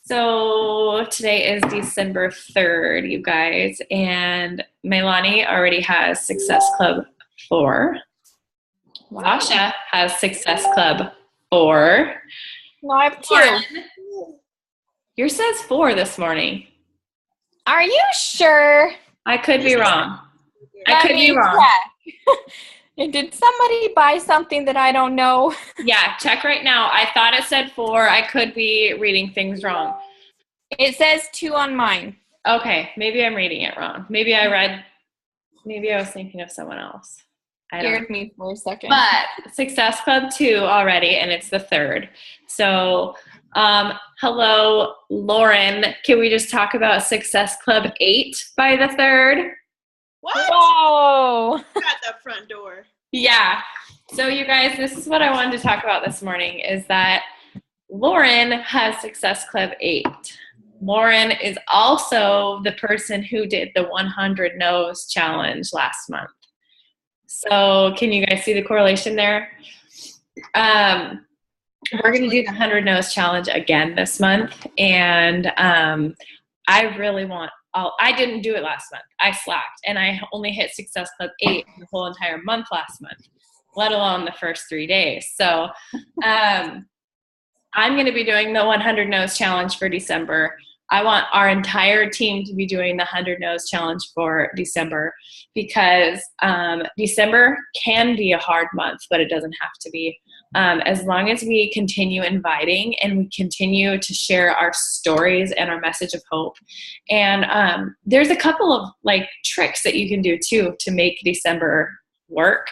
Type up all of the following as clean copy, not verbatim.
So today is December 3rd, you guys, and Melanie already has Success Club 4. Wow. Sasha has Success Club 4. No, I have 2. Lauren, yours says 4 this morning. Are you sure? I could be wrong. Let me check. Did somebody buy something that I don't know? Yeah, check right now. I thought it said 4. I could be reading things wrong. It says 2 on mine. Okay, maybe I'm reading it wrong. Maybe I was thinking of someone else. Scared me for a second. But Success Club 2 already, and it's the 3rd. So, hello, Lauren. Can we just talk about Success Club 8 by the 3rd? What? Whoa! At the front door. Yeah. So, you guys, this is what I wanted to talk about this morning, is that Lauren has Success Club 8. Lauren is also the person who did the 100 No's challenge last month. So can you guys see the correlation there? We're going to do the 100 No's challenge again this month. And I really I didn't do it last month. I slacked. And I only hit Success Club 8 the whole entire month last month, let alone the first 3 days. So I'm going to be doing the 100 No's challenge for December. I want our entire team to be doing the 100 No's challenge for December because December can be a hard month, but it doesn't have to be. As long as we continue inviting and we continue to share our stories and our message of hope. And there's a couple of tricks that you can do too to make December work.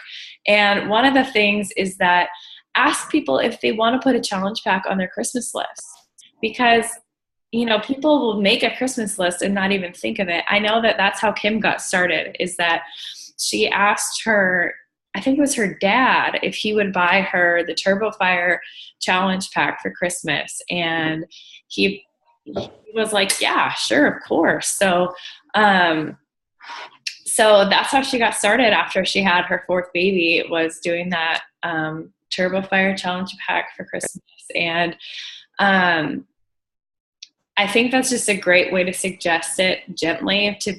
And one of the things is that ask people if they want to put a challenge pack on their Christmas list, because people will make a Christmas list and not even think of it. I know that that's how Kim got started, is that she asked I think it was her dad, if he would buy her the TurboFire challenge pack for Christmas. And he was like, yeah, sure, of course. So that's how she got started after she had her 4th baby, was doing that TurboFire challenge pack for Christmas. And I think that's just a great way to suggest it gently, to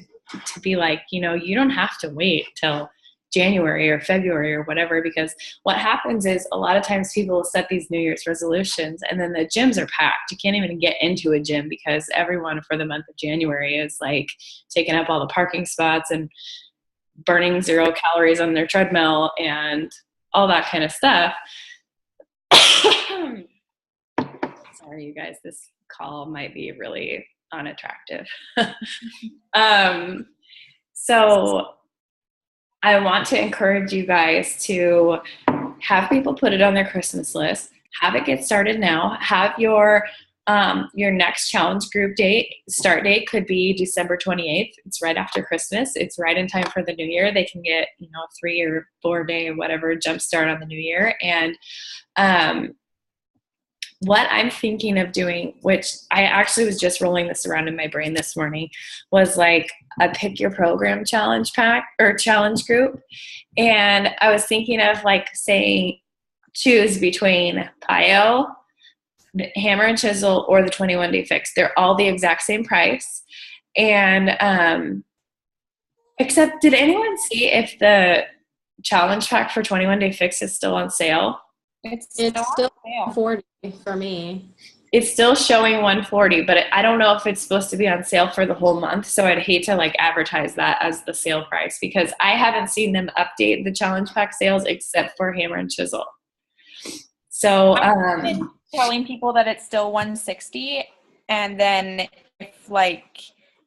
be like, you don't have to wait till January or February or whatever, because what happens is a lot of times people will set these New Year's resolutions and then the gyms are packed. You can't even get into a gym because everyone for the month of January is taking up all the parking spots and burning 0 calories on their treadmill and all that kind of stuff. Sorry, you guys, this call might be really unattractive. So I want to encourage you guys to have people put it on their Christmas list, have it get started now, have your next challenge group start date could be December 28th. It's right after Christmas. It's right in time for the new year. They can get, 3 or 4 day or whatever jump start on the new year. And what I'm thinking of doing, which I actually was just rolling this around in my brain this morning, was a pick your program challenge pack or challenge group. And I was thinking of saying choose between PiYo, Hammer and Chisel, or the 21 Day Fix. They're all the exact same price. And except, did anyone see if the challenge pack for 21 Day Fix is still on sale? It's still 40 for me. It's still showing 140, but I don't know if it's supposed to be on sale for the whole month. So I'd hate to advertise that as the sale price, because I haven't seen them update the challenge pack sales except for Hammer and Chisel. So I've been telling people that it's still 160, and then if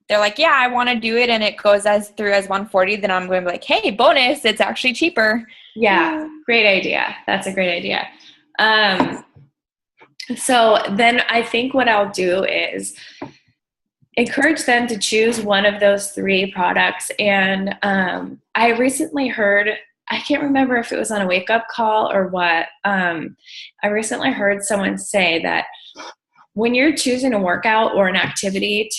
they're like, yeah, I want to do it, and it goes through as 140, then I'm going to be like, hey, bonus, it's actually cheaper. Yeah, great idea. That's a great idea. So then I think what I'll do is encourage them to choose one of those 3 products. And I recently heard, I can't remember if it was on a wake-up call or what, I recently heard someone say that when you're choosing a workout or an activity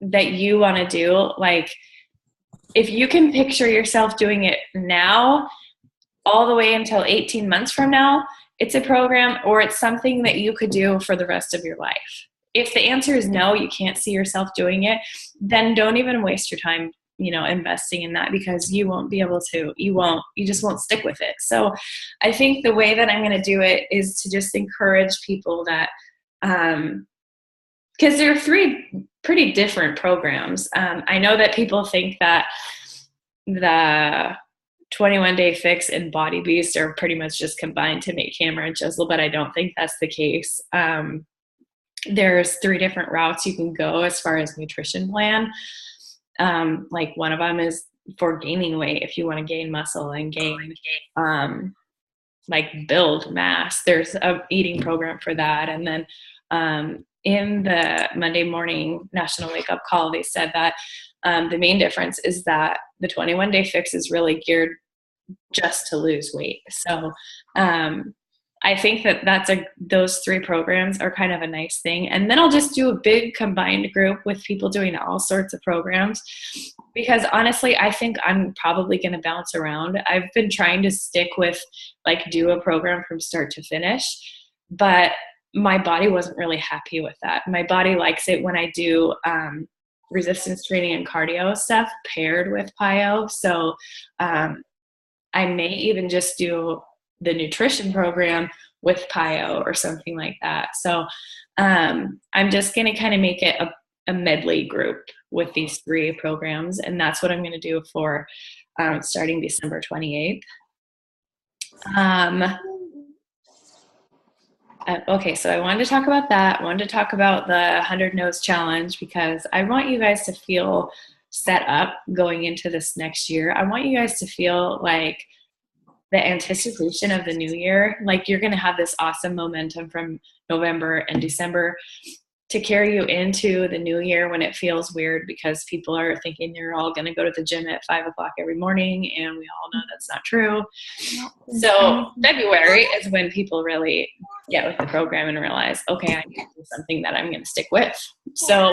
that you want to do, if you can picture yourself doing it now all the way until 18 months from now, it's a program or it's something that you could do for the rest of your life. if the answer is no, you can't see yourself doing it, then don't even waste your time, investing in that, because you won't be able to, you just won't stick with it. So I think the way that I'm going to do it is to just encourage people that, because there are 3 pretty different programs. I know that people think that the 21 Day Fix and Body Beast are pretty much just combined to make Hammer and Chisel, but I don't think that's the case. There's 3 different routes you can go as far as nutrition plan. Like one of them is for gaining weight. If you want to gain muscle and gain, build mass, there's a eating program for that. And then, in the Monday morning National Wake Up Call, they said that, the main difference is that the 21 Day Fix is really geared just to lose weight. So, I think that those 3 programs are kind of a nice thing. And then I'll just do a big combined group with people doing all sorts of programs, because honestly, I think I'm probably going to bounce around. I've been trying to stick with do a program from start to finish, but my body wasn't really happy with that. My body likes it when I do, resistance training and cardio stuff paired with PiYo. So, I may even just do the nutrition program with PiYo or something like that. So I'm just going to kind of make it a medley group with these 3 programs. And that's what I'm going to do for starting December 28th. Okay, so I wanted to talk about that. I wanted to talk about the 100 No's Challenge, because I want you guys to feel set up going into this next year. I want you guys to feel like the anticipation of the new year, like you're going to have this awesome momentum from November and December to carry you into the new year, when it feels weird because people are thinking they're all going to go to the gym at 5 o'clock every morning, and we all know that's not true. So February is when people really get with the program and realize, okay, I need to do something that I'm going to stick with. So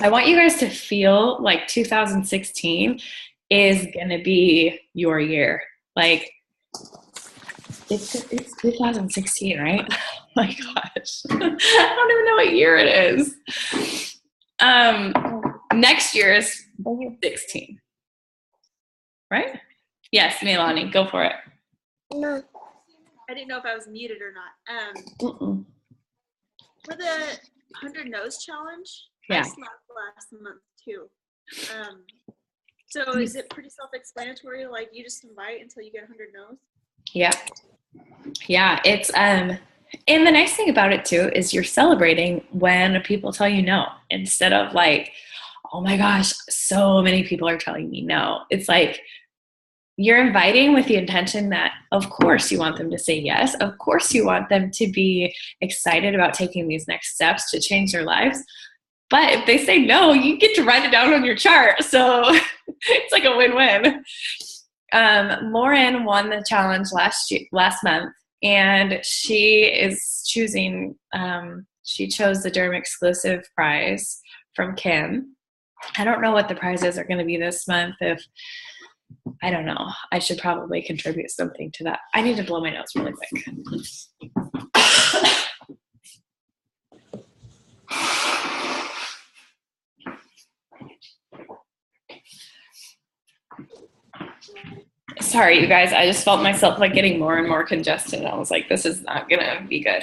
I want you guys to feel like 2016 is going to be your year. Like, it's 2016, right? Oh my gosh. I don't even know what year it is. Next year is 16. Right? Yes, Milani, go for it. No. I didn't know if I was muted or not. For the 100 No's Challenge, yeah. I slept last month too. So is it pretty self-explanatory? Like, you just invite until you get 100 no's? Yeah. Yeah. It's, and the nice thing about it too, is you're celebrating when people tell you no, instead of like, oh my gosh, so many people are telling me no. It's like, you're inviting with the intention that, of course, you want them to say yes. Of course, you want them to be excited about taking these next steps to change their lives. But if they say no, you get to write it down on your chart. So it's like a win-win. Lauren won the challenge last month, and she is choosing, she chose the Derm exclusive prize from Kim. I don't know what the prizes are going to be this month. I don't know. I should probably contribute something to that. I need to blow my nose really quick. Sorry, you guys. I just felt myself like getting more and more congested. I was like, this is not going to be good.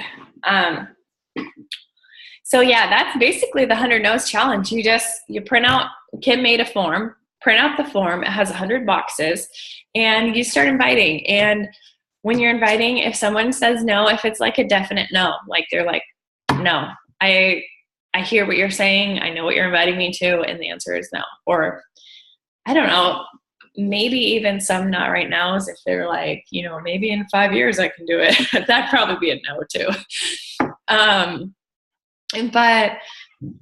So yeah, that's basically the 100 No's Challenge. You print out, Kim made a form, print out the form. It has 100 boxes, and you start inviting. And when you're inviting, if someone says no, if it's like a definite no, like they're like, no, I hear what you're saying. I know what you're inviting me to. And the answer is no. Or I don't know, maybe even some not right now, is if they're like, maybe in 5 years I can do it. That'd probably be a no too. But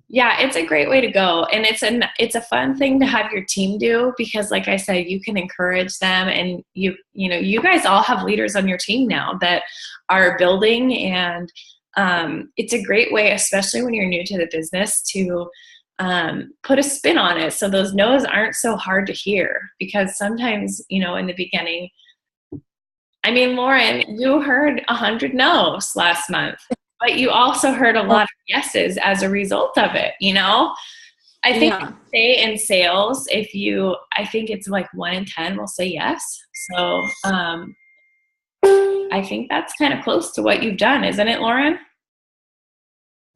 yeah, it's a great way to go. And it's a fun thing to have your team do, because like I said, you can encourage them, and you guys all have leaders on your team now that are building, and it's a great way, especially when you're new to the business, to put a spin on it. So those no's aren't so hard to hear, because sometimes, in the beginning, I mean, Lauren, you heard 100 no's last month. but you also heard a lot of yeses as a result of it, you know? I think say in sales, I think it's like 1 in 10 will say yes. So I think that's kind of close to what you've done, isn't it, Lauren?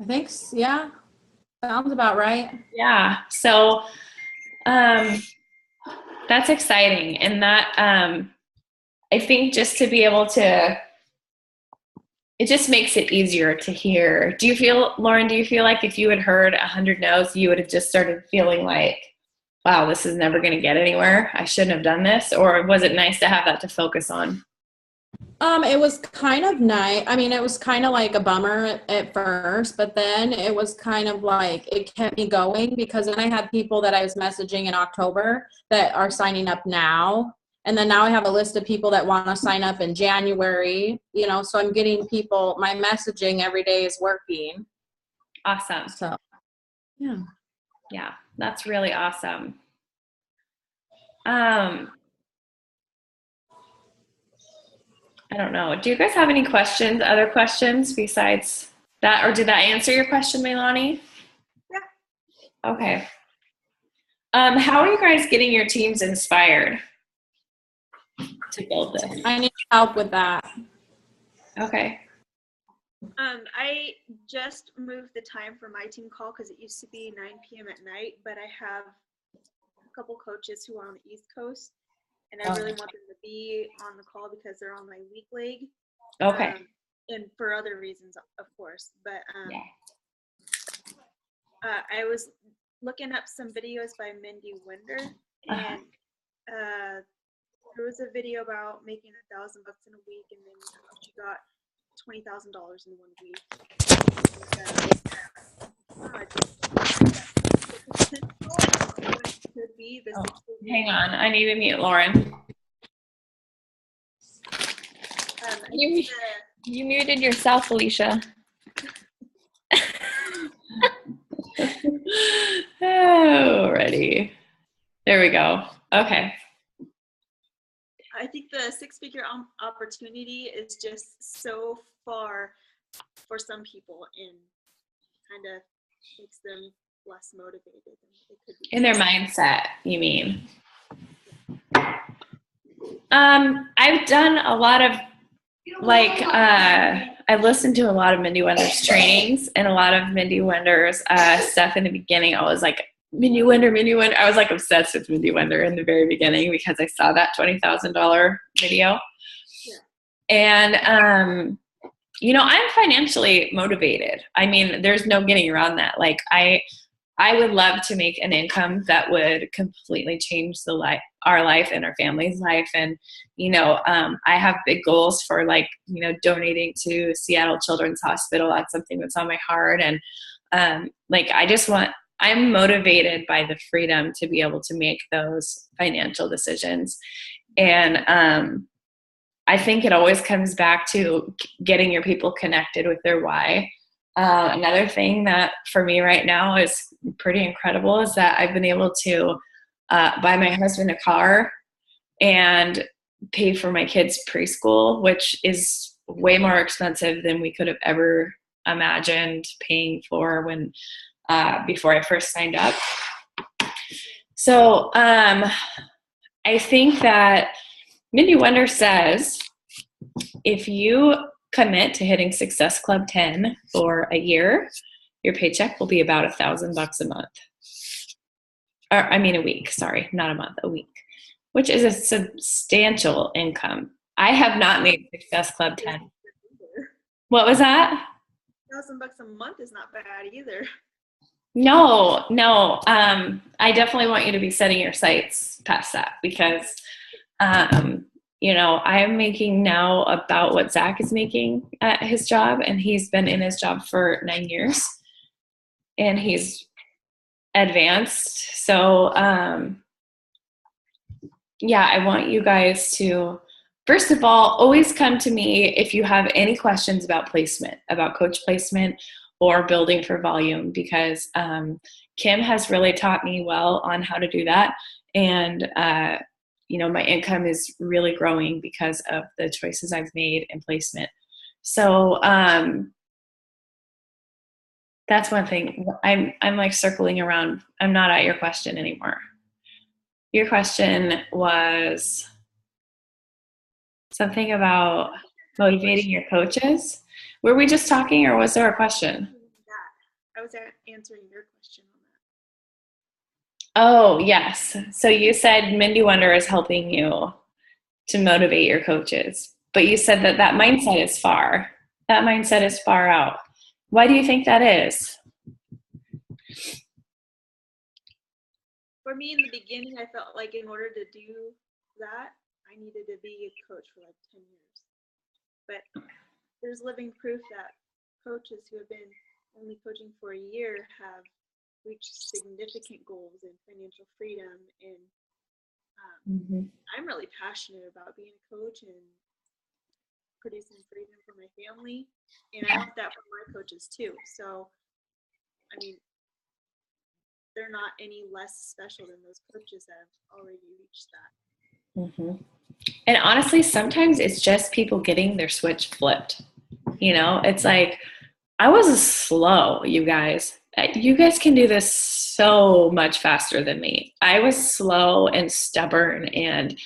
I think, yeah, sounds about right. Yeah. So that's exciting. And that I think just to be able to, it just makes it easier to hear. Lauren, do you feel like if you had heard 100 no's, you would have just started feeling like, wow, this is never going to get anywhere. I shouldn't have done this. Or was it nice to have that to focus on? It was kind of nice. I mean, it was kind of like a bummer at first, but then it was kind of like it kept me going because then I had people that I was messaging in October that are signing up now. And then now I have a list of people that want to sign up in January, you know, so I'm getting people, my messaging every day is working. Awesome. So, yeah. Yeah, that's really awesome. I don't know. Do you guys have any questions, other questions besides that? Or did that answer your question, Meilani? Yeah. Okay. How are you guys getting your teams inspired to build this? I need help with that. Okay. I just moved the time for my team call because it used to be 9 p.m. at night, but I have a couple coaches who are on the East Coast, and I really want them to be on the call because they're on my week league. Okay. And for other reasons, of course. But I was looking up some videos by Mindy Winder, and there was a video about making $1,000 in a week, and then she got $20,000 in 1 week. Could be the hang on, I need to mute Lauren. You muted yourself, Alicia. Alrighty. There we go. Okay. I think the 6-figure opportunity is just so far for some people and kind of makes them less motivated than they could be. In their mindset, you mean? I've done a lot of I listened to a lot of Mindy Wender's trainings and a lot of Mindy Wender's stuff in the beginning. I was like, Mindy Winder. I was like obsessed with Mindy Winder in the very beginning because I saw that $20,000 video. Yeah. And, you know, I'm financially motivated. I mean, there's no getting around that. Like I would love to make an income that would completely change our life and our family's life. And, you know, I have big goals for donating to Seattle Children's Hospital. That's something that's on my heart. And I'm motivated by the freedom to be able to make those financial decisions. And I think it always comes back to getting your people connected with their why. Another thing that for me right now is pretty incredible is that I've been able to buy my husband a car and pay for my kids' preschool, which is way more expensive than we could have ever imagined paying for before I first signed up. So I think that Mindy Winder says if you commit to hitting Success Club 10 for a year, your paycheck will be about $1,000 a month. A week, sorry, not a month, a week, which is a substantial income. I have not made Success Club 10. What was that? $1,000 a month is not bad either. No. I definitely want you to be setting your sights past that because, you know, I'm making now about what Zach is making at his job, and he's been in his job for 9 years, and he's advanced. So, yeah, I want you guys to, first of all, always come to me if you have any questions about placement, about coach placement or building for volume, because Kim has really taught me well on how to do that. And, you know, my income is really growing because of the choices I've made in placement. So That's one thing. I'm like circling around. I'm not at your question anymore. Your question was something about motivating your coaches. Were we just talking, or was there a question? That. I was answering your question on that. Oh, yes. So you said Mindy Wonder is helping you to motivate your coaches, but you said that that mindset is far. That mindset is far out. Why do you think that is? For me, in the beginning, I felt like in order to do that, I needed to be a coach for like 10 years. But there's living proof that coaches who have been only coaching for a year have reached significant goals in financial freedom. And I'm really passionate about being a coach and producing freedom for my family. And I want that for my coaches too. So, I mean, they're not any less special than those coaches that have already reached that. Mm-hmm. And honestly, sometimes it's just people getting their switch flipped. You know, it's like, I was slow, you guys. You guys can do this so much faster than me. I was slow and stubborn and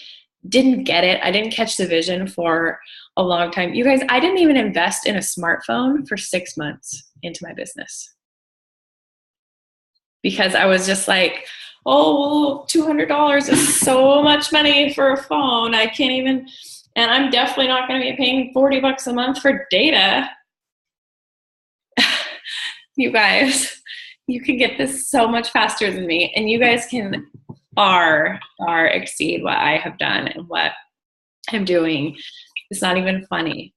didn't get it. I didn't catch the vision for a long time. You guys, I didn't even invest in a smartphone for 6 months into my business. Because I was just like, oh, $200 is so much money for a phone. I can't even, and I'm definitely not going to be paying $40 a month for data. You guys, you can get this so much faster than me, and you guys can far exceed what I have done and what I'm doing. It's not even funny.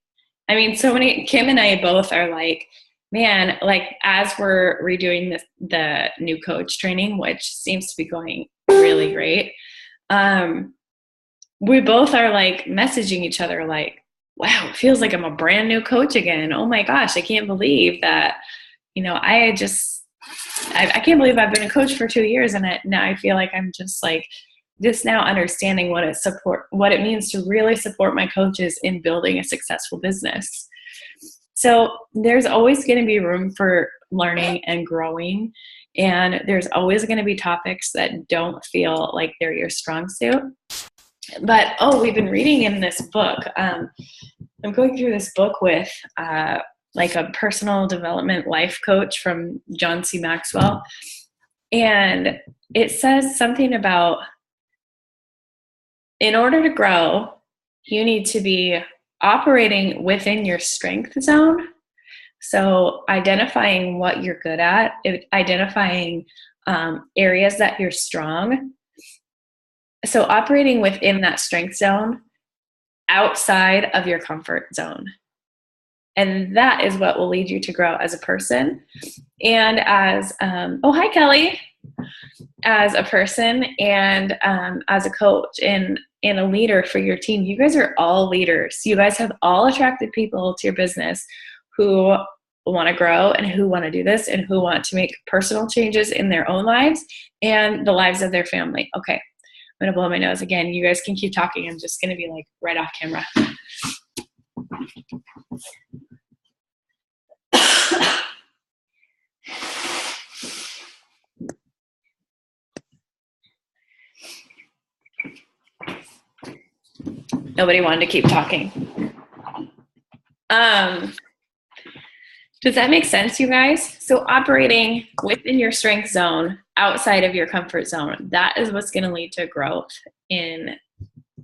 I mean, so many, Kim and I both are like, man, like as we're redoing the new coach training, which seems to be going really great, we both are like messaging each other like, wow, it feels like I'm a brand new coach again. Oh my gosh, I can't believe that, you know, I can't believe I've been a coach for 2 years, and now I feel like I'm just like, just now understanding what it means to really support my coaches in building a successful business. So there's always going to be room for learning and growing, and there's always going to be topics that don't feel like they're your strong suit. But, we've been reading in this book. I'm going through this book with like a personal development life coach from John C. Maxwell. And it says something about, in order to grow, you need to be operating within your strength zone. So identifying what you're good at, identifying areas that you're strong. So operating within that strength zone, outside of your comfort zone. And that is what will lead you to grow as a person and as, hi, Kelly, as a person and as a coach and a leader for your team. You guys are all leaders. You guys have all attracted people to your business who want to grow and who want to do this and who want to make personal changes in their own lives and the lives of their family. Okay, I'm going to blow my nose again. You guys can keep talking. I'm just going to be like right off camera. Nobody wanted to keep talking. Does that make sense, you guys? So operating within your strength zone, outside of your comfort zone, that is what's going to lead to growth in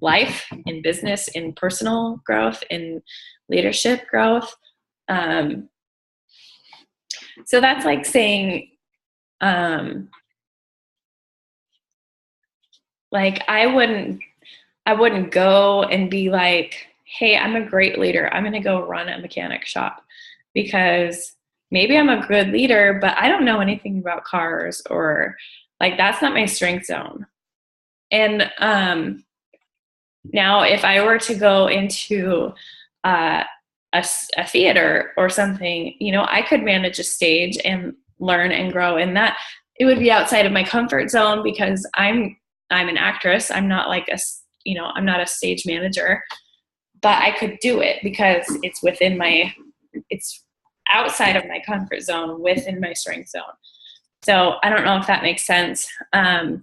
life, in business, in personal growth, in leadership growth. So that's like saying, like I wouldn't go and be like, hey, I'm a great leader. I'm going to go run a mechanic shop because maybe I'm a good leader, but I don't know anything about cars, or like that's not my strength zone. And now if I were to go into a theater or something, you know, I could manage a stage and learn and grow in that. It would be outside of my comfort zone because I'm an actress. I'm not like I'm not a stage manager, but I could do it because it's within outside of my comfort zone within my strength zone. So I don't know if that makes sense. How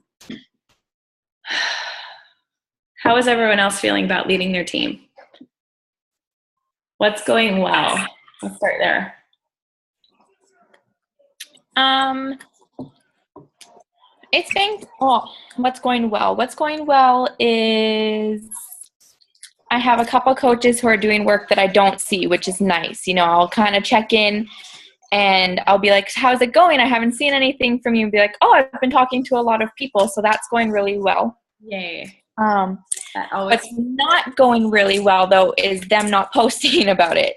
is everyone else feeling about leading their team? What's going well? Let's start there. It's been, what's going well? What's going well is I have a couple coaches who are doing work that I don't see, which is nice. You know, I'll kind of check in and I'll be like, how's it going? I haven't seen anything from you. And be like, oh, I've been talking to a lot of people. So that's going really well. Yay. What's not going really well, though, is them not posting about it.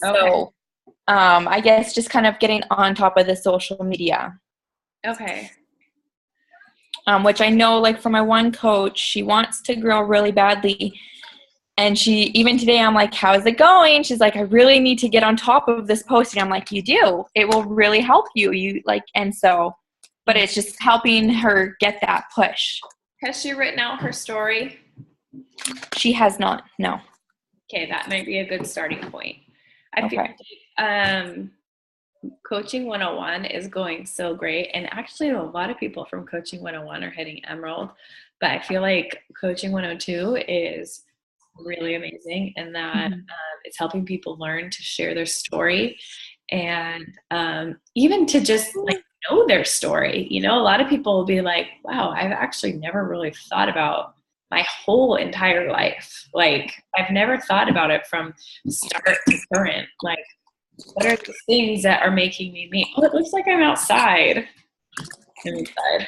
Okay. So I guess just kind of getting on top of the social media. Okay. Which I know, like, for my one coach, she wants to grow really badly. And she, even today, I'm like, how's it going? She's like, I really need to get on top of this posting. I'm like, you do. It will really help you. But it's just helping her get that push. Has she written out her story? She has not, no. Okay, that might be a good starting point. I feel Okay. like Coaching 101 is going so great. And actually, a lot of people from Coaching 101 are hitting Emerald. But I feel like Coaching 102 is really amazing in that it's helping people learn to share their story and even to just like know their story. You know, a lot of people will be like, wow, I've actually never really thought about my whole entire life. Like, I've never thought about it from start to current. Like, what are the things that are making me me? Oh, it looks like I'm outside. I'm inside.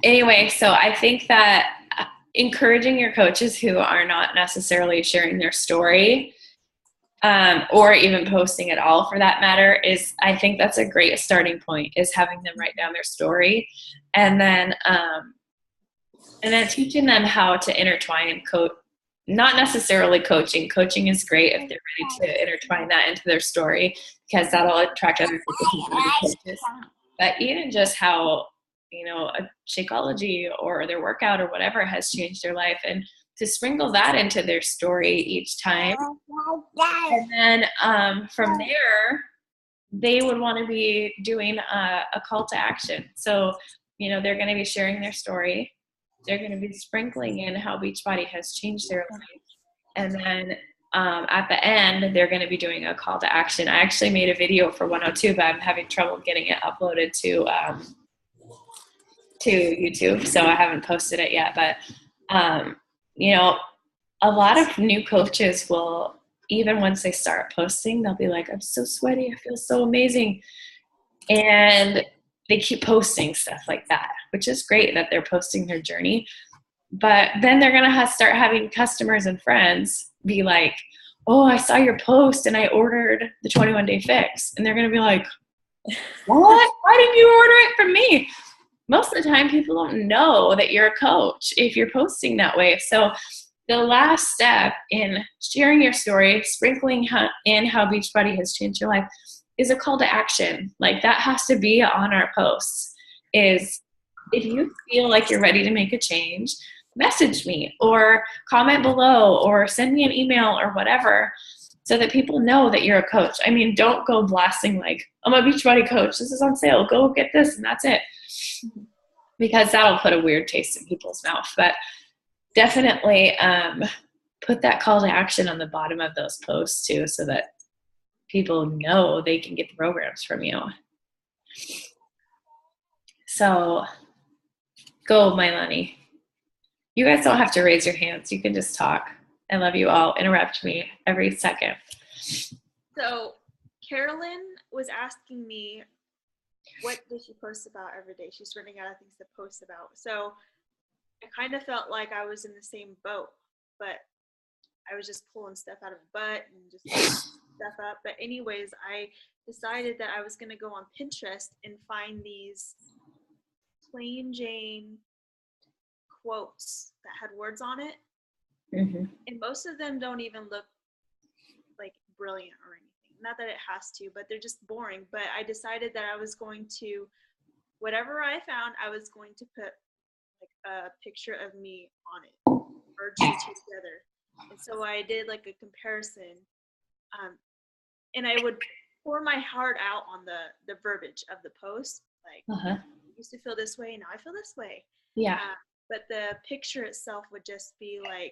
Anyway, so I think that encouraging your coaches who are not necessarily sharing their story or even posting at all for that matter is, I think that's a great starting point, is having them write down their story and then teaching them how to intertwine not necessarily coaching. Coaching is great if they're ready to intertwine that into their story because that'll attract other people to be coaches. But even just how, you know, a Shakeology or their workout or whatever has changed their life, and to sprinkle that into their story each time. And then from there, they would want to be doing a call to action. So, you know, they're going to be sharing their story. They're going to be sprinkling in how Beachbody has changed their life. And then at the end, they're going to be doing a call to action. I actually made a video for 102, but I'm having trouble getting it uploaded to YouTube, so I haven't posted it yet. But, you know, a lot of new coaches will, even once they start posting, they'll be like, I'm so sweaty, I feel so amazing. And they keep posting stuff like that, which is great that they're posting their journey. But then they're going to start having customers and friends be like, oh, I saw your post and I ordered the 21-day fix. And they're going to be like, what? Why didn't you order it from me? Most of the time, people don't know that you're a coach if you're posting that way. So the last step in sharing your story, sprinkling in how Beachbody has changed your life, is a call to action. Like, that has to be on our posts. Is if you feel like you're ready to make a change, message me or comment below or send me an email or whatever, so that people know that you're a coach. I mean, don't go blasting like, I'm a Beachbody coach, this is on sale, go get this, and that's it. Because that'll put a weird taste in people's mouth. But definitely put that call to action on the bottom of those posts too, so that people know they can get the programs from you. So go, Milani. You guys don't have to raise your hands. You can just talk. I love you all. Interrupt me every second. So Carolyn was asking me, what does she post about every day? She's running out of things to post about. So I kind of felt like I was in the same boat, but I was just pulling stuff out of a butt and just stuff up. But anyways, I decided that I was going to go on Pinterest and find these plain Jane quotes that had words on it. Mm-hmm. And most of them don't even look like brilliant or anything. Not that it has to, but they're just boring. But I decided that I was going to, whatever I found, I was going to put like a picture of me on it, merge the two together. And so I did like a comparison, and I would pour my heart out on the verbiage of the post. Like, Uh-huh. I used to feel this way, now I feel this way. Yeah. But the picture itself would just be like,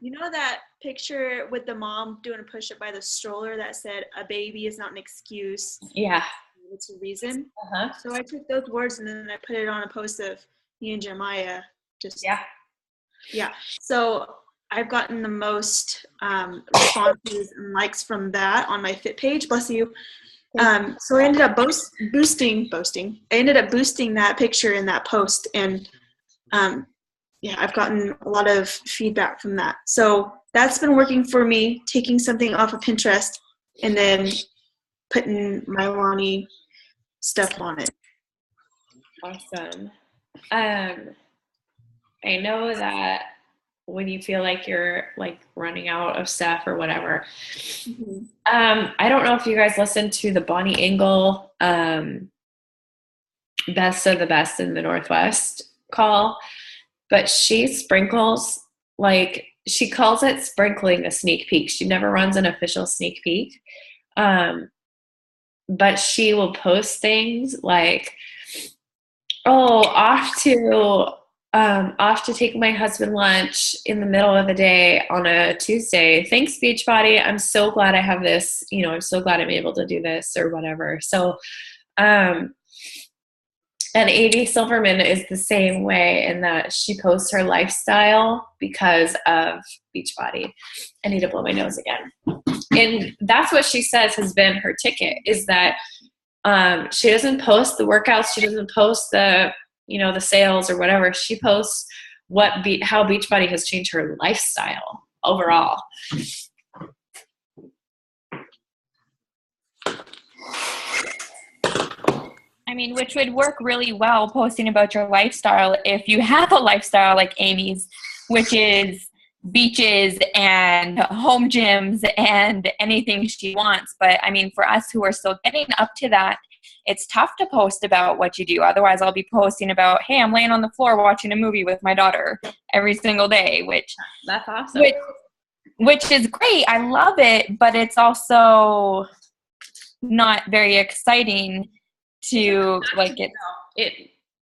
you know that picture with the mom doing a push-up by the stroller that said, "A baby is not an excuse, Yeah. it's a reason." Uh-huh. So I took those words and then I put it on a post of me and Jeremiah. Yeah. So I've gotten the most responses and likes from that on my Fit page. Bless you. So I ended up boosting. I ended up boosting that picture in that post, and I've gotten a lot of feedback from that. So that's been working for me, taking something off of Pinterest and then putting my Lonnie stuff on it. Awesome. I know that when you feel like you're like running out of stuff or whatever, I don't know if you guys listened to the Bonnie Engel Best of the Best in the Northwest call, but she sprinkles, like she calls it sprinkling a sneak peek. She never runs an official sneak peek. But she will post things like, oh, off to take my husband lunch in the middle of the day on a Tuesday. Thanks, Beachbody. I'm so glad I have this. I'm so glad I'm able to do this or whatever. So, and Amy Silverman is the same way in that she posts her lifestyle because of Beachbody. I need to blow my nose again. And that's what she says has been her ticket, is that she doesn't post the workouts. She doesn't post the sales or whatever. She posts how Beachbody has changed her lifestyle overall. I mean, which would work really well, posting about your lifestyle if you have a lifestyle like Amy's, which is beaches and home gyms and anything she wants. But I mean, for us who are still getting up to that, it's tough to post about what you do. Otherwise, I'll be posting about, hey, I'm laying on the floor watching a movie with my daughter every single day, which that's awesome. Which is great. I love it, but it's also not very exciting to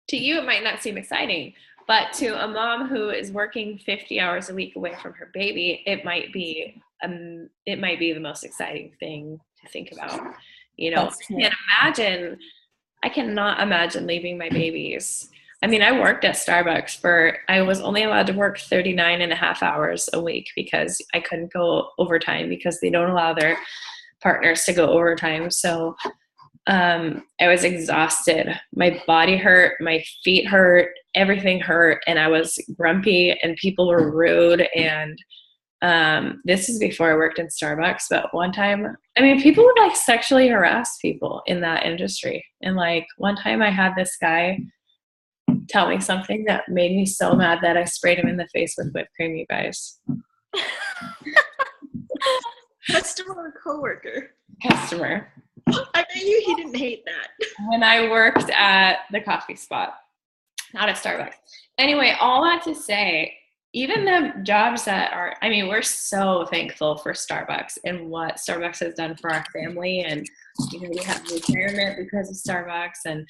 to you. It might not seem exciting, but to a mom who is working 50 hours a week away from her baby, it might be the most exciting thing to think about. I cannot imagine leaving my babies. I mean, I worked at Starbucks I was only allowed to work 39 and a half hours a week because I couldn't go overtime because they don't allow their partners to go overtime. So I was exhausted. My body hurt, my feet hurt, everything hurt, and I was grumpy and people were rude. And this is before I worked in Starbucks, but one time, I mean, people would like sexually harass people in that industry. And like one time I had this guy tell me something that made me so mad that I sprayed him in the face with whipped cream, you guys. Customer or coworker? Customer. I bet you he didn't hate that. When I worked at the coffee spot, not at Starbucks. Anyway, all that to say, even the jobs we're so thankful for Starbucks and what Starbucks has done for our family. And, we have retirement because of Starbucks, and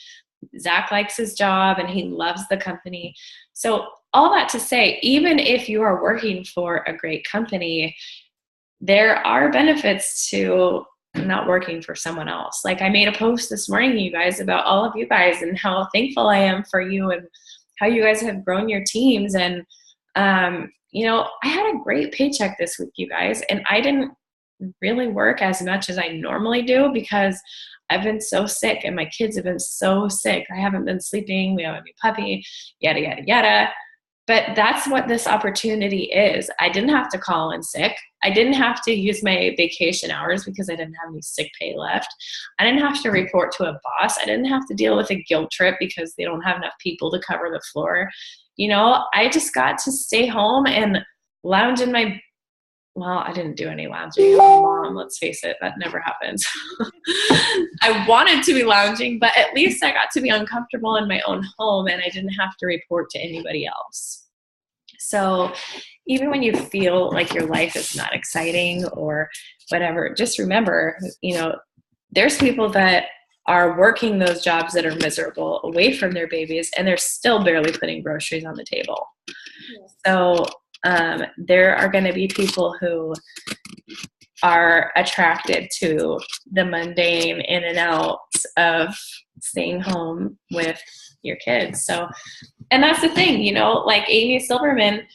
Zach likes his job and he loves the company. So all that to say, even if you are working for a great company, there are benefits to not working for someone else. Like I made a post this morning, you guys, about all of you guys and how thankful I am for you and how you guys have grown your teams. And, I had a great paycheck this week, you guys, and I didn't really work as much as I normally do because I've been so sick and my kids have been so sick. I haven't been sleeping. We have a new puppy, yada, yada, yada. But that's what this opportunity is. I didn't have to call in sick. I didn't have to use my vacation hours because I didn't have any sick pay left. I didn't have to report to a boss. I didn't have to deal with a guilt trip because they don't have enough people to cover the floor. I just got to stay home and lounge in my I didn't do any lounging. I'm a mom, let's face it, that never happens. I wanted to be lounging, but at least I got to be uncomfortable in my own home and I didn't have to report to anybody else. So even when you feel like your life is not exciting or whatever, just remember, there's people that are working those jobs that are miserable away from their babies, and they're still barely putting groceries on the table. So there are going to be people who are attracted to the mundane in and outs of staying home with your kids. So, and that's the thing, like Amy Silverman,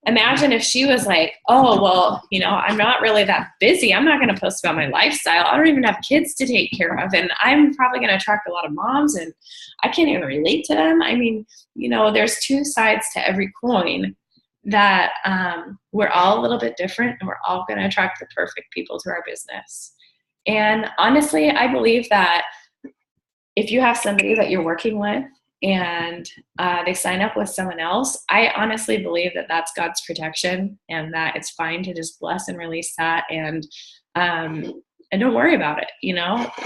imagine if she was like, oh, well, I'm not really that busy. I'm not going to post about my lifestyle. I don't even have kids to take care of. And I'm probably going to attract a lot of moms, and I can't even relate to them. I mean, there's two sides to every coin, that we're all a little bit different, and we're all going to attract the perfect people to our business. And honestly, I believe that if you have somebody that you're working with and they sign up with someone else, I honestly believe that that's God's protection, and that it's fine to just bless and release that, and don't worry about it,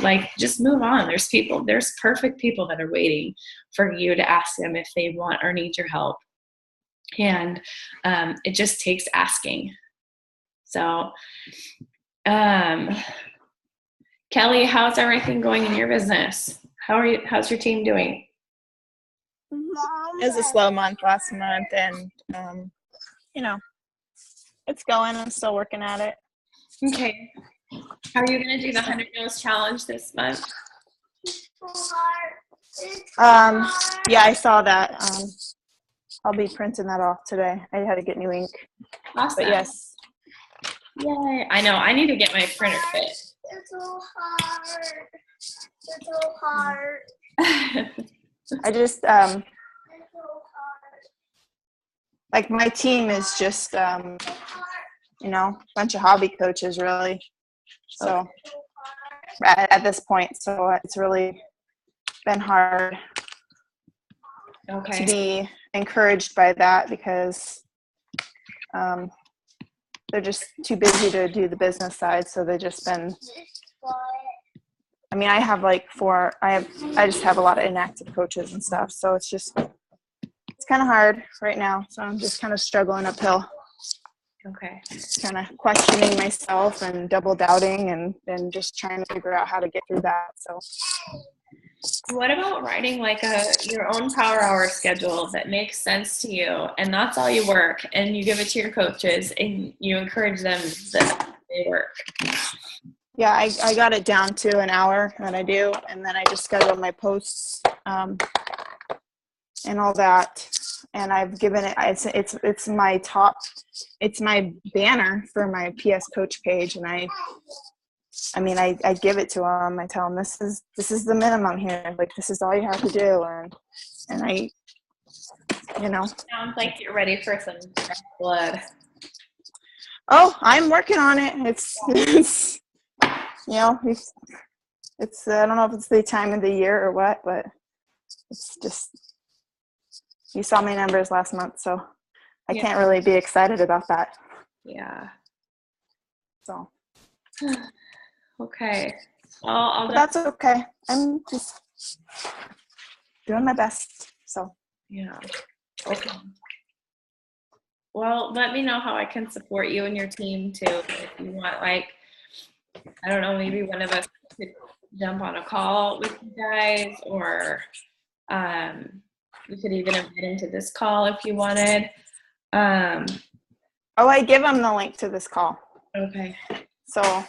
like just move on. There's perfect people that are waiting for you to ask them if they want or need your help. And it just takes asking. So, Kelly, how's everything going in your business? How's your team doing? It was a slow month last month, and it's going. I'm still working at it. Okay. How are you going to do the 100 No's challenge this month? Yeah, I saw that. I'll be printing that off today. I had to get new ink. Awesome. But yes. Yay. I know. I need to get my printer fit. It's so hard. It's so hard. I just, It's so hard. like my team is just, bunch of hobby coaches really. So at this point, so it's really been hard to be encouraged by that, because they're just too busy to do the business side. So they've just been, I have like I just have a lot of inactive coaches and stuff. So it's kind of hard right now. So I'm just kind of struggling uphill. Okay. Kind of questioning myself and double doubting and just trying to figure out how to get through that. So what about writing like your own power hour schedule that makes sense to you, and that's all you work, and you give it to your coaches and you encourage them that they work? Yeah, I got it down to an hour that I do, and then I just schedule my posts and all that. And I've given it, it's my banner for my PS Coach page, and I give it to them. I tell them this is the minimum here. Like, this is all you have to do, and I, Sounds like you're ready for some blood. Oh, I'm working on it. It's it's I don't know if it's the time of the year or what, but it's just, you saw my numbers last month, so I can't really be excited about that. Yeah. So. Okay. Well, but that's okay. I'm just doing my best. So. Yeah. Okay. Well, let me know how I can support you and your team too. If you want, like, I don't know, maybe one of us could jump on a call with you guys, or you could even invite into this call if you wanted. I give them the link to this call. Okay. So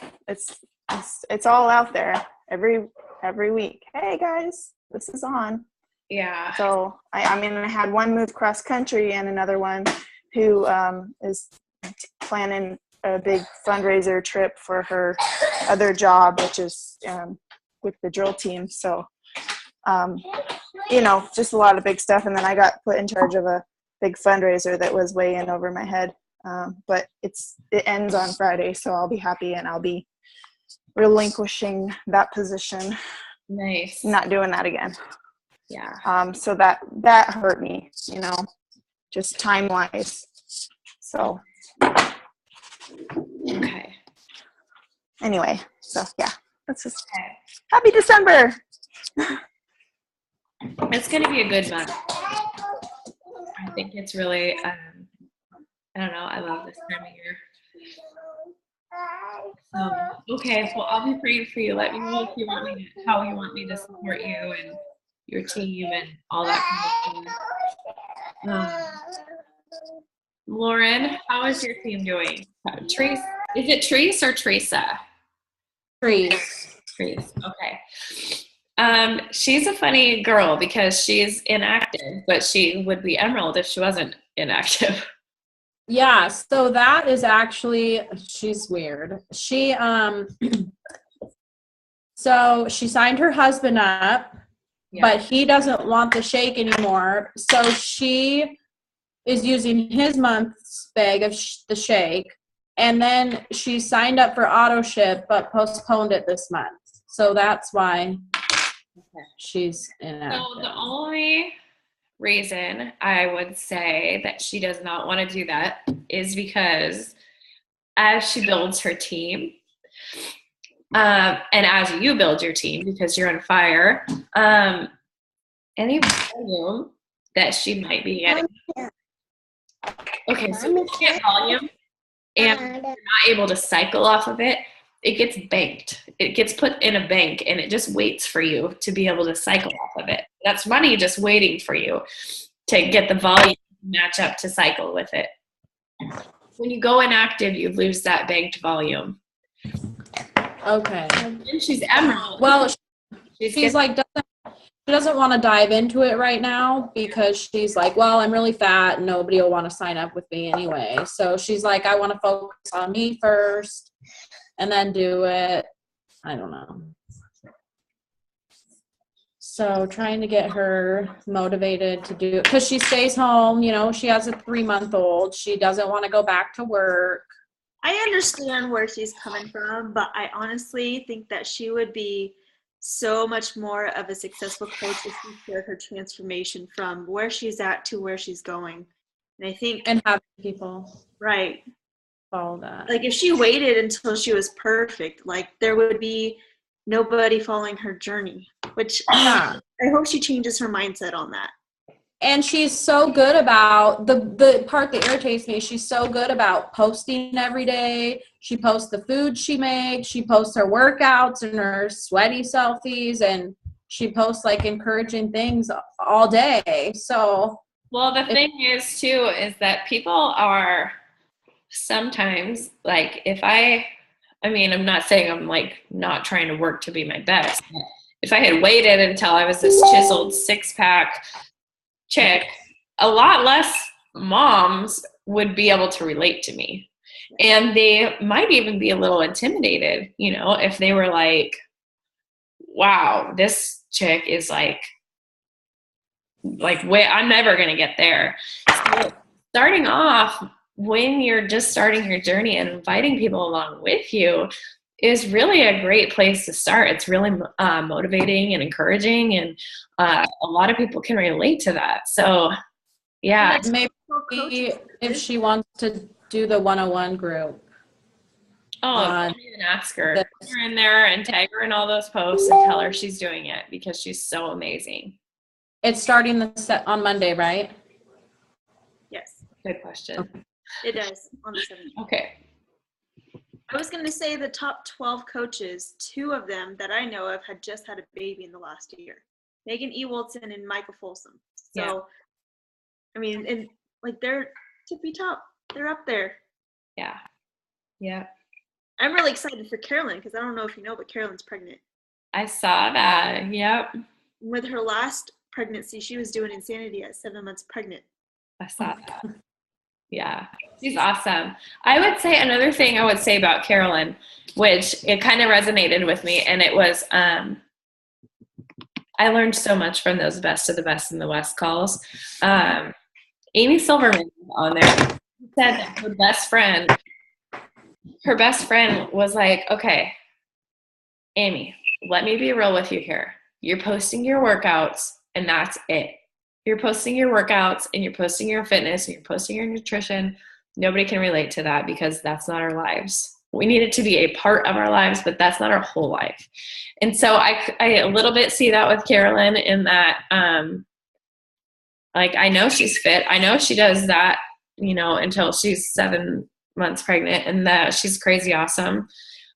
it's all out there every week. Hey guys, this is on. Yeah. So I had one move cross country and another one who is planning a big fundraiser trip for her other job, which is with the drill team. So just a lot of big stuff. And then I got put in charge of a big fundraiser that was way in over my head. But it ends on Friday, so I'll be happy, and I'll be relinquishing that position. Nice. Not doing that again. Yeah. So that hurt me, just time wise. So. Okay. Anyway, so yeah, that's just happy December. It's going to be a good month. I think it's really I don't know. I love this time of year. Okay, well, I'll be praying for you. Let me know if you want me to, how you want me to support you and your team and all that kind of stuff. Lauren, how is your team doing? Trace, is it Trace or Teresa? Trees. Trace, okay. She's a funny girl because she's inactive, but she would be Emerald if she wasn't inactive. Yeah, so that is actually, she's weird. She so she signed her husband up, but he doesn't want the shake anymore. So she is using his month's bag of the shake, and then she signed up for auto ship but postponed it this month. So that's why she's inactive. So the only reason I would say that she does not want to do that is because as she builds her team, and as you build your team, because you're on fire, any volume that she might be getting. Okay, so if you get volume and you're not able to cycle off of it, it gets banked. It gets put in a bank and it just waits for you to be able to cycle off of it. That's money just waiting for you to get the volume to match up to cycle with it. When you go inactive, you lose that banked volume. Okay. And she's Emerald. Well, she's like, she doesn't want to dive into it right now because she's like, well, I'm really fat and nobody will want to sign up with me anyway. So she's like, I want to focus on me first and then do it. I don't know. So trying to get her motivated to do it because she stays home. You know, she has a 3-month-old. She doesn't want to go back to work. I understand where she's coming from, but I honestly think that she would be so much more of a successful coach if she shared her transformation from where she's at to where she's going. And I think, And have people right, follow that. like if she waited until she was perfect, like there would be nobody following her journey, which Yeah. I hope she changes her mindset on that. And she's so good about the part that irritates me. She's so good about posting every day. She posts the food she makes. She posts her workouts and her sweaty selfies, and she posts like encouraging things all day. So, Well, the thing is too, is that people are sometimes like, I mean, I'm not saying I'm like not trying to work to be my best. But if I had waited until I was this chiseled 6-pack chick, a lot less moms would be able to relate to me. And they might even be a little intimidated, you know, if they were like, wow, this chick is like, wait, I'm never going to get there. So starting off when you're just starting your journey and inviting people along with you is really a great place to start. It's really motivating and encouraging, and a lot of people can relate to that. So, yeah. maybe if she wants to do the 101 group. I'll even ask her. Put her in there and tag her in all those posts and tell her she's doing it because she's so amazing. It's starting on Monday, right? Yes, Good question. Okay. it does on the 7th. Okay. I was going to say the top 12 coaches, 2 of them that I know of had just had a baby in the last year. Megan Ewaldson and Michael Folsom. So, Yeah. I mean, and like they're tippy top. They're up there. Yeah. Yeah. I'm really excited for Carolyn because I don't know if you know, but Carolyn's pregnant. I saw that. Yep. With her last pregnancy, she was doing Insanity at 7 months pregnant. I saw that. Yeah, she's awesome. I would say another thing I would say about Carolyn, which it kind of resonated with me, and it was I learned so much from those Best of the Best in the West calls. Amy Silverman on there said that her best friend was like, okay, Amy, let me be real with you here. You're posting your workouts, and that's it. You're posting your workouts and you're posting your fitness and you're posting your nutrition. Nobody can relate to that because that's not our lives. We need it to be a part of our lives, but that's not our whole life. And so I a little bit see that with Carolyn in that, like, I know she's fit. I know she does that until she's 7 months pregnant, and that she's crazy awesome.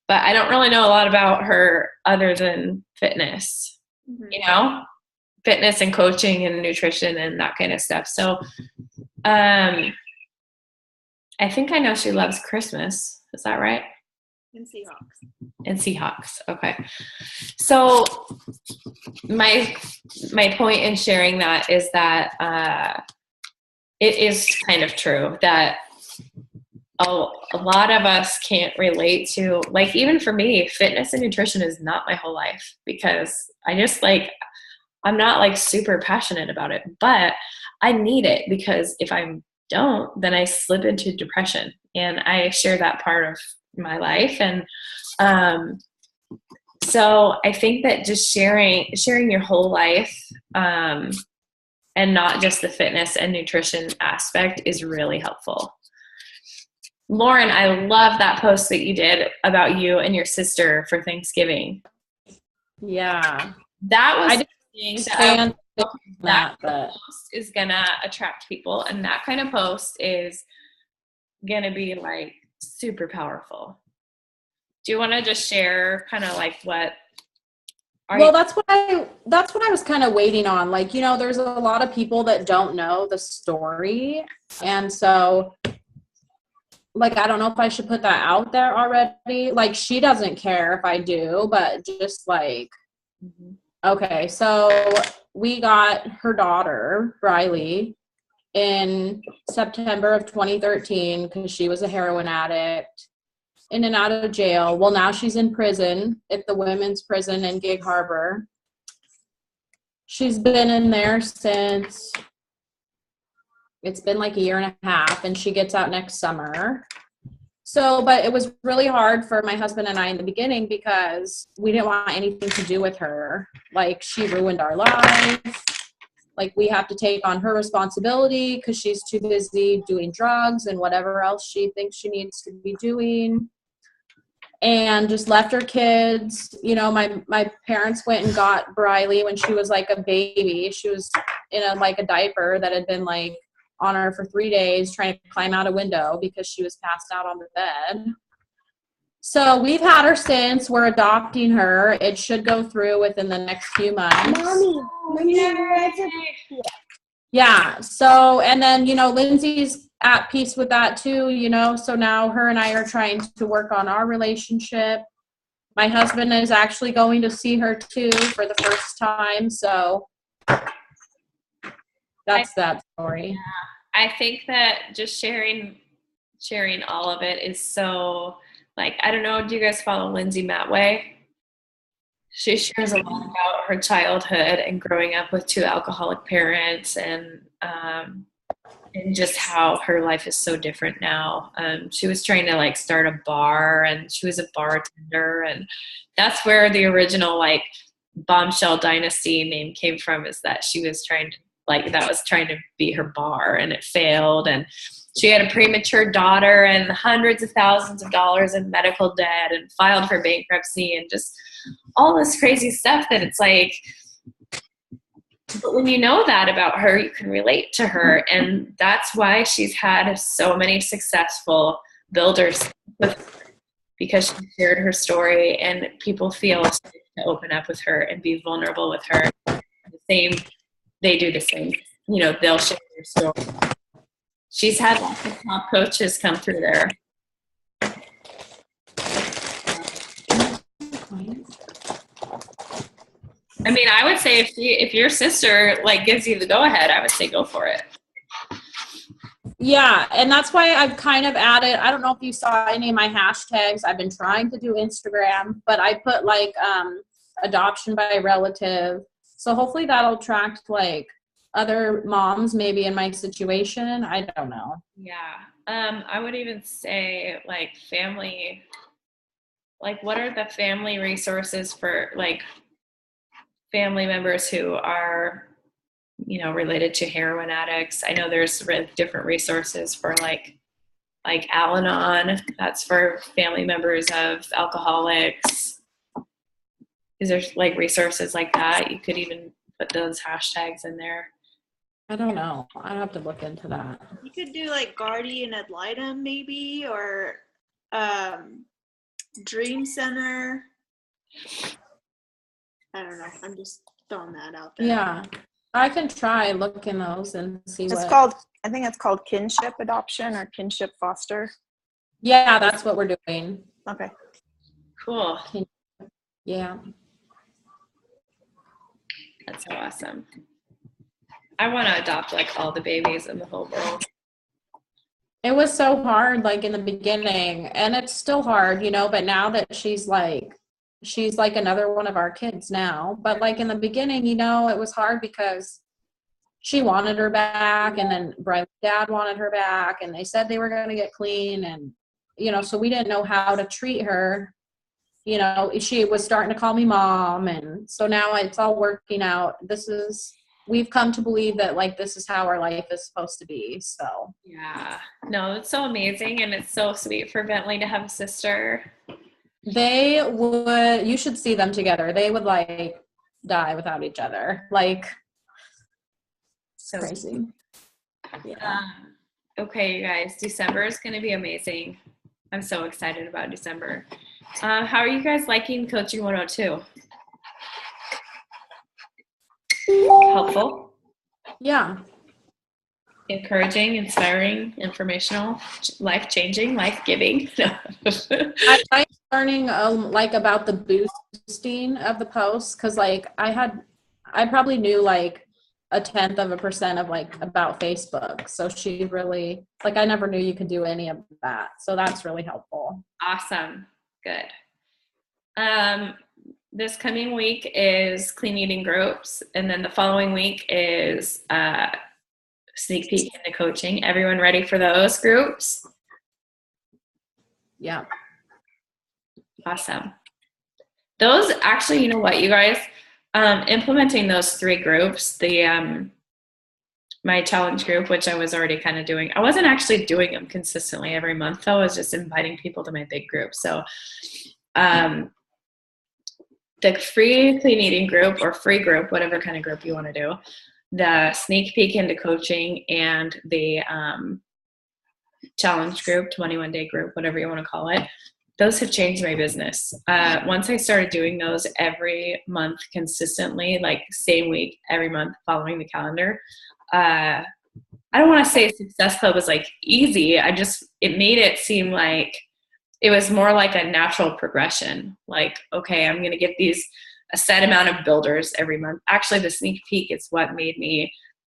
But I don't really know a lot about her other than fitness, fitness and coaching and nutrition and that kind of stuff. So I think I know she loves Christmas. Is that right? And Seahawks. And Seahawks. Okay. So my point in sharing that is that it is kind of true that a lot of us can't relate to, like, even for me, fitness and nutrition is not my whole life, because I just I'm not like super passionate about it, but I need it, because if I don't, then I slip into depression, and I share that part of my life. And so I think that just sharing your whole life, and not just the fitness and nutrition aspect, is really helpful. Lauren, I love that post that you did about you and your sister for Thanksgiving. Yeah. That was that post is gonna attract people, and that kind of post is gonna be like super powerful. Do you want to just share kind of like what? That's what I was kind of waiting on. Like, there's a lot of people that don't know the story, and so, like, I don't know if I should put that out there already. Like, she doesn't care if I do, but just like, okay, so we got her daughter, Briley, in September of 2013 because she was a heroin addict, in and out of jail. Well, now she's in prison at the women's prison in Gig Harbor. She's been in there since, it's been like a year and a half, and she gets out next summer. So, but it was really hard for my husband and I in the beginning because we didn't want anything to do with her. Like, she ruined our lives. Like, we have to take on her responsibility because she's too busy doing drugs and whatever else she thinks she needs to be doing. And just left her kids. My parents went and got Briley when she was like a baby. She was in a diaper that had been like on her for 3 days, trying to climb out a window because she was passed out on the bed. So we've had her since. We're adopting her. It should go through within the next few months. Yeah. So, and then, Lindsay's at peace with that too, so now her and I are trying to work on our relationship. My husband is actually going to see her too for the first time. So that's that story. Yeah. I think that just sharing all of it is so, like, I don't know, do you guys follow Lindsay Matway? She shares a lot about her childhood and growing up with 2 alcoholic parents, and just how her life is so different now. She was trying to start a bar, and she was a bartender, and that's where the original Bombshell Dynasty name came from, is that she was trying to that was trying to be her bar, and it failed, and she had a premature daughter and hundreds of thousands of dollars in medical debt, and filed for bankruptcy, and just all this crazy stuff that it's like, but when you know that about her, you can relate to her. And that's why she's had so many successful builders with her, because she shared her story, and people feel safe to open up with her and be vulnerable with her. They do the same. They'll share their story. She's had lots of top coaches come through there. I mean, I would say if your sister gives you the go ahead, I would say go for it. Yeah, and that's why I've kind of added, I don't know if you saw any of my hashtags. I've been trying to do Instagram, but I put adoption by relative. So hopefully that'll attract other moms maybe in my situation. I don't know. Yeah. I would even say family, what are the family resources for family members who are, related to heroin addicts? I know there's different resources for Al-Anon. That's for family members of alcoholics. Is there resources like that? You could even put those hashtags in there. I don't know. I have to look into that. You could do like Guardian Ad Litem maybe, or Dream Center. I don't know. I'm just throwing that out there. Yeah. I can try looking those and see It's what. called, I think it's called kinship adoption or kinship foster. Yeah, that's what we're doing. Okay. Cool. Yeah. That's so awesome. I want to adopt like all the babies in the whole world. It was so hard, like in the beginning, and it's still hard, you know, but now that she's like another one of our kids now. But like in the beginning, you know, it was hard because she wanted her back, and then Brad's dad wanted her back, and they said they were going to get clean, and, you know, so we didn't know how to treat her. You know, she was starting to call me mom, and so now it's all working out. We've come to believe that like this is how our life is supposed to be. So Yeah. No, it's so amazing, and it's so sweet for Bentley to have a sister. you should see them together. They would like die without each other. Like, So crazy. Yeah. Okay, you guys, December is going to be amazing. I'm so excited about December. How are you guys liking Coaching 102? Helpful, Yeah. encouraging, inspiring, informational, life-changing, life-giving. I like learning like about the boosting of the posts, because like I probably knew like 0.1% of like about Facebook. So she really, like, I never knew you could do any of that. So that's really helpful. Awesome. Good. This coming week is clean eating groups, and then the following week is sneak peek into coaching. Everyone ready for those groups? Yeah. Awesome. Those actually, you know what, you guys, implementing those 3 groups, the my challenge group, which I was already kind of doing. I wasn't actually doing them consistently every month, though. I was just inviting people to my big group. So the free clean eating group or free group, whatever kind of group you want to do, the sneak peek into coaching, and the challenge group, 21-day group, whatever you want to call it, those have changed my business. Once I started doing those every month consistently, like same week, every month following the calendar, I don't want to say Success Club was like easy. It made it seem like it was more like a natural progression. Like, okay, I'm going to get a set amount of builders every month. Actually, the sneak peek is what made me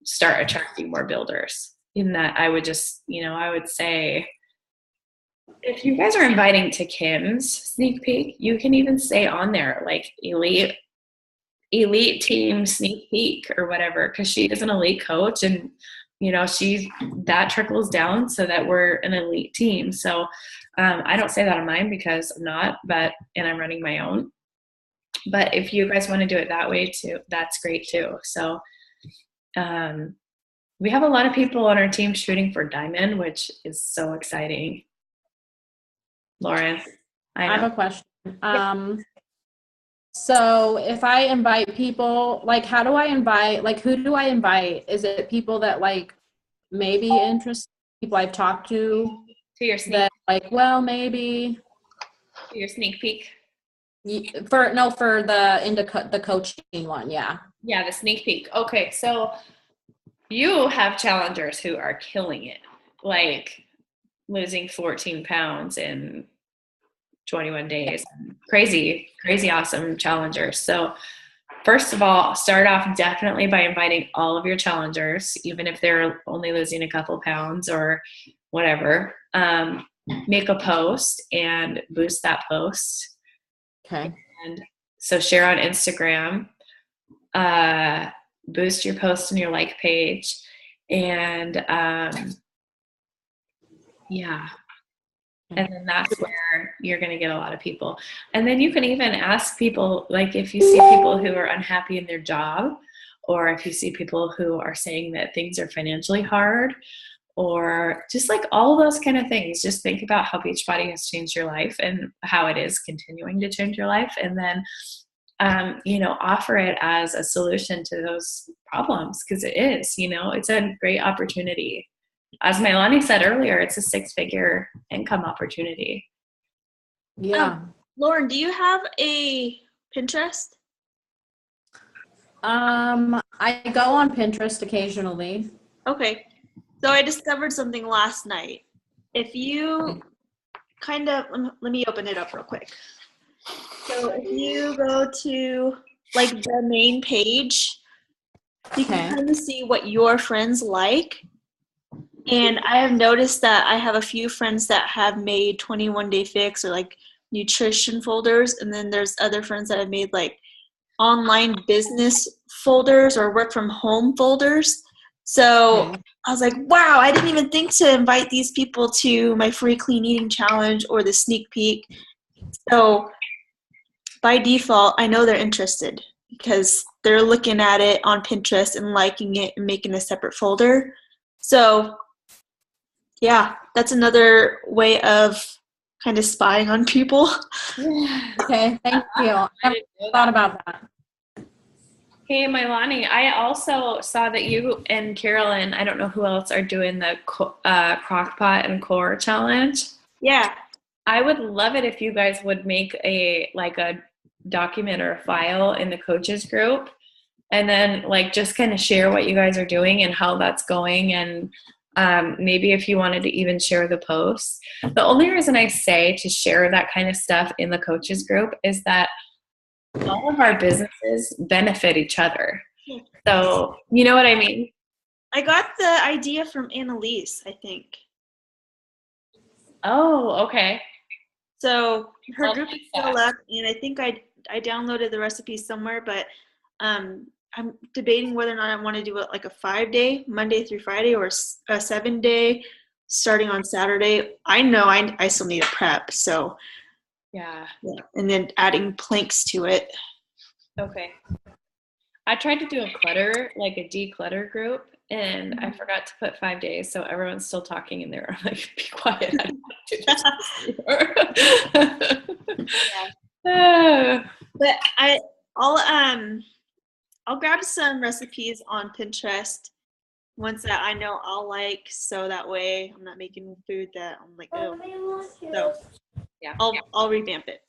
start attracting more builders. In that I would just, I would say, if you guys are inviting to Kim's sneak peek, you can even say on there, like, elite team sneak peek or whatever, because she is an elite coach, and that trickles down so that we're an elite team. So I don't say that on mine because I'm not, and I'm running my own. But if you guys want to do it that way too, that's great too. So we have a lot of people on our team shooting for Diamond, which is so exciting. Lauren, I have a question. So if I invite people, like, how do I invite, like, who do I invite? Is it people that like maybe interested, people I've talked to your sneak that like, well, maybe to your sneak peek? for the coaching one. Yeah. Yeah, the sneak peek. Okay, so you have challengers who are killing it, like losing 14 pounds in 21 days. Crazy awesome challengers. So first of all, start off definitely by inviting all of your challengers, even if they're only losing a couple pounds or whatever. Make a post and boost that post. Okay. And so share on Instagram, boost your post on your like page, and and then that's where you're going to get a lot of people. And then you can even ask people, like, if you see people who are unhappy in their job, or if you see people who are saying that things are financially hard, or just like all those kind of things, just think about how Beachbody has changed your life and how it is continuing to change your life. And then offer it as a solution to those problems, because it is, it's a great opportunity. As Mailani said earlier, it's a 6-figure income opportunity. Yeah. Lauren, do you have a Pinterest? I go on Pinterest occasionally. Okay. So I discovered something last night. If you let me open it up real quick. So if you go to like the main page, you can kind of see what your friends like. And I have noticed that I have a few friends that have made 21 Day Fix or like nutrition folders. And then there's other friends that have made like online business folders or work from home folders. So I was like, wow, I didn't even think to invite these people to my free clean eating challenge or the sneak peek. So by default, I know they're interested because they're looking at it on Pinterest and liking it and making a separate folder. So yeah, that's another way of kind of spying on people. Okay, thank you. I never thought about that. Hey, Mailani, I also saw that you and Carolyn, I don't know who else, are doing the Crockpot and Core challenge. Yeah. I would love it if you guys would make a document or a file in the coaches group, and then just kind of share what you guys are doing and how that's going, and maybe if you wanted to even share the posts. The only reason I say to share that kind of stuff in the coaches group is that all of our businesses benefit each other. So, you know what I mean? I got the idea from Annalise, I think. Oh, okay. So her group is still up, and I think I downloaded the recipe somewhere, but I'm debating whether or not I want to do it like a 5-day, Monday through Friday, or a 7-day, starting on Saturday. I know I still need a prep, so yeah, and then adding planks to it. Okay. I tried to do a declutter group, and I forgot to put 5 days, so everyone's still talking in there. I'm like, be quiet. I don't do this. But I'll grab some recipes on Pinterest, ones that I know I'll like, so that way I'm not making food that I'm like, oh. So yeah, I'll revamp it.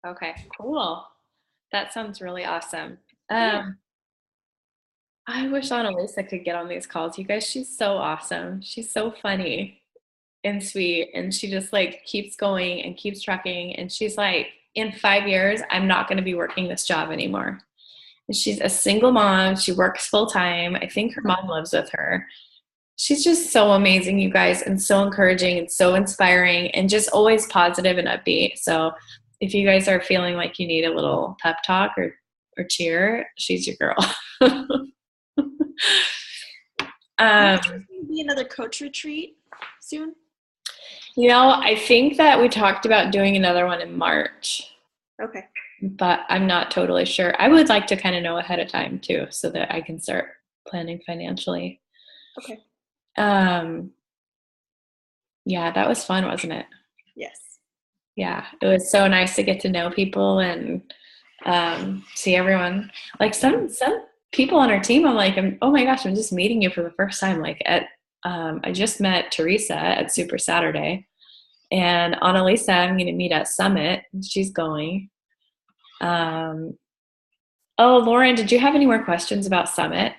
Okay, cool. That sounds really awesome. I wish Annalisa could get on these calls. You guys, she's so awesome. She's so funny and sweet, and she just keeps going and keeps trucking. And she's like, in 5 years, I'm not going to be working this job anymore. And she's a single mom. She works full time. I think her mom lives with her. She's just so amazing, you guys, and so encouraging and so inspiring and just always positive and upbeat. So if you guys are feeling like you need a little pep talk or cheer, she's your girl. Be another coach retreat soon? I think that we talked about doing another one in March. Okay. But I'm not totally sure. I would like to kind of know ahead of time too, so that I can start planning financially. Okay. Yeah, that was fun, wasn't it? Yes. Yeah, it was so nice to get to know people and see everyone. Some people on our team, I'm like, oh my gosh, I'm just meeting you for the first time. I just met Teresa at Super Saturday, and Annalisa I'm going to meet at Summit. She's going. Oh, Lauren, did you have any more questions about Summit?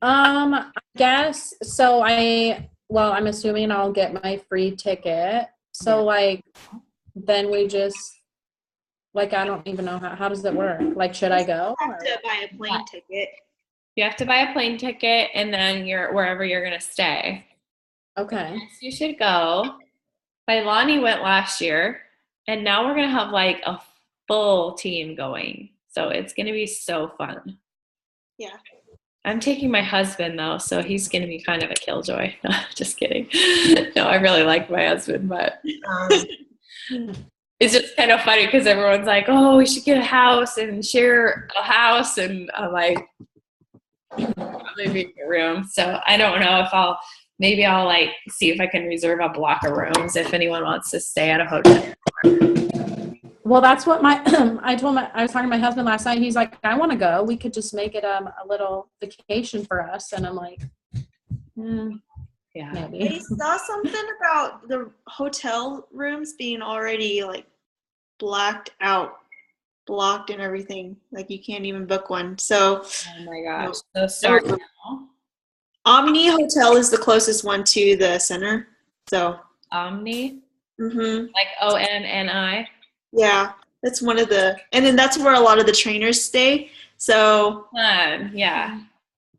I guess so. I'm assuming I'll get my free ticket. So then we just I don't even know how does it work? Should I go? You have to buy a plane ticket. You have to buy a plane ticket, and then you're wherever you're going to stay. Okay. So you should go. Lonnie went last year, and now we're going to have a full team going. So it's going to be so fun. Yeah. I'm taking my husband, though, so he's going to be kind of a killjoy. No, just kidding. No, I really like my husband, but it's just kind of funny because everyone's like, oh, we should get a house and share a house, and I'm like, probably be in a room. So I don't know if I'll see if I can reserve a block of rooms if anyone wants to stay at a hotel. Well, that's what my I was talking to my husband last night. He's like, I want to go. We could just make it a little vacation for us. And I'm like, Yeah. I maybe. saw something about the hotel rooms being already like blocked and everything. Like you can't even book one. So Oh my gosh. So sorry. Omni Hotel is the closest one to the center. So Omni, mm-hmm. like ONNI. Yeah, that's one of and then that's where a lot of the trainers stay. So Fun. Yeah.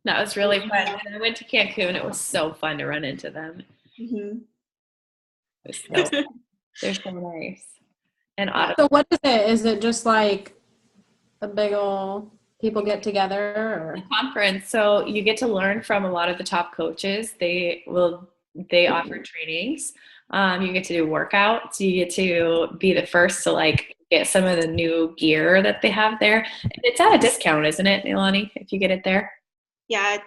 That was really fun. And I went to Cancun. It was so fun to run into them. mm-hmm. It was so fun. They're so nice. And autumn. So what is it? Is it just like a big old people get together or? Conference, so you get to learn from a lot of the top coaches. They offer trainings. You get to do workouts. You get to be the first to like get some of the new gear that they have there. It's at a discount, isn't it, Ilani, if you get it there? Yeah,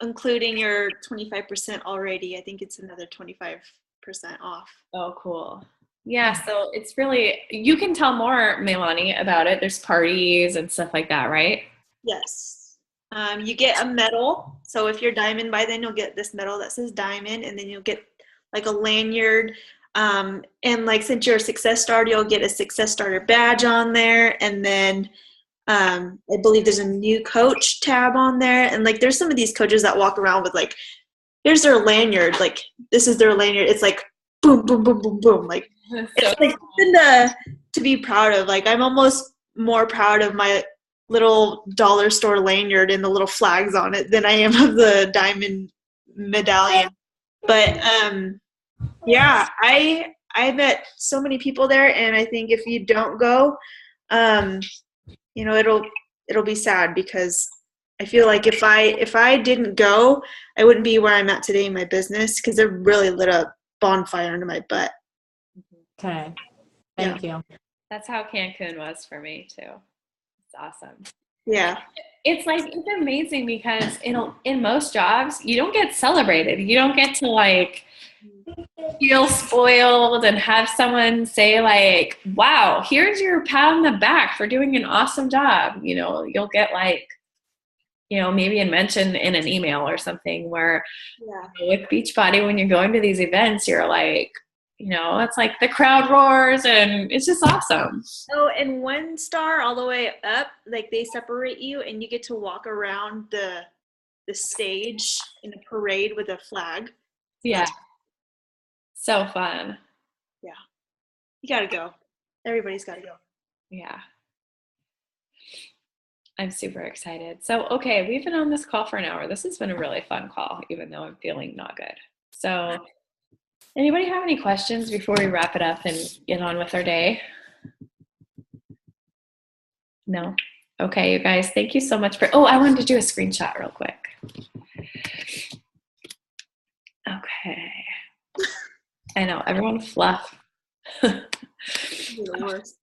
including your 25% already. I think it's another 25% off. Oh, cool. Yeah, so it's really, you can tell more, Melanie, about it. There's parties and stuff like that, right? Yes. You get a medal. So if you're diamond by then, you'll get this medal that says diamond, and then you'll get like a lanyard. And like since you're a success starter, you'll get a success starter badge on there. And then I believe there's a new coach tab on there. And like there's some of these coaches that walk around with like, here's their lanyard. Like this is their lanyard. It's like boom, boom, boom, boom, boom. Like it's like something to be proud of. Like I'm almost more proud of my little dollar store lanyard and the little flags on it than I am of the diamond medallion. But yeah, I met so many people there, and I think if you don't go, you know, it'll be sad, because I feel like if I didn't go, I wouldn't be where I'm at today in my business, because it really lit a bonfire under my butt. Okay. Thank you. That's how Cancun was for me too. It's awesome. Yeah. It's like, it's amazing because in most jobs, you don't get celebrated. You don't get to like feel spoiled and have someone say like, wow, here's your pat on the back for doing an awesome job. You know, you'll get like, you know, maybe a mention in an email or something where with Beachbody, when you're going to these events, you're like, you know, it's like the crowd roars and it's just awesome. Oh, and 1 star all the way up, like they separate you and you get to walk around the stage in a parade with a flag. Yeah. So fun. Yeah. You gotta go. Everybody's gotta go. Yeah. I'm super excited. So, okay, we've been on this call for an hour. This has been a really fun call, even though I'm feeling not good. So, anybody have any questions before we wrap it up and get on with our day? No? Okay, you guys, thank you so much for, I wanted to do a screenshot real quick. Okay. I know, everyone fluff. You're the worst.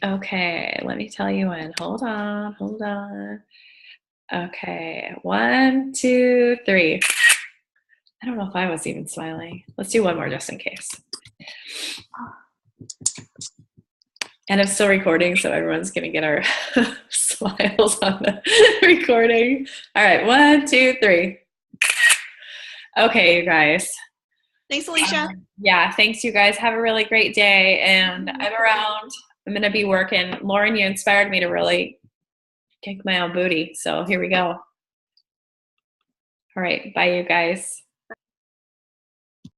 Okay, let me tell you when. Hold on. Okay, 1, 2, 3. I don't know if I was even smiling. Let's do one more just in case. And I'm still recording, so everyone's going to get our smiles on the recording. All right, 1, 2, 3. Okay, you guys. Thanks, Alicia. Yeah, thanks, you guys. Have a really great day, and I'm around. I'm going to be working. Lauren, you inspired me to really kick my own booty, so here we go. All right, bye, you guys.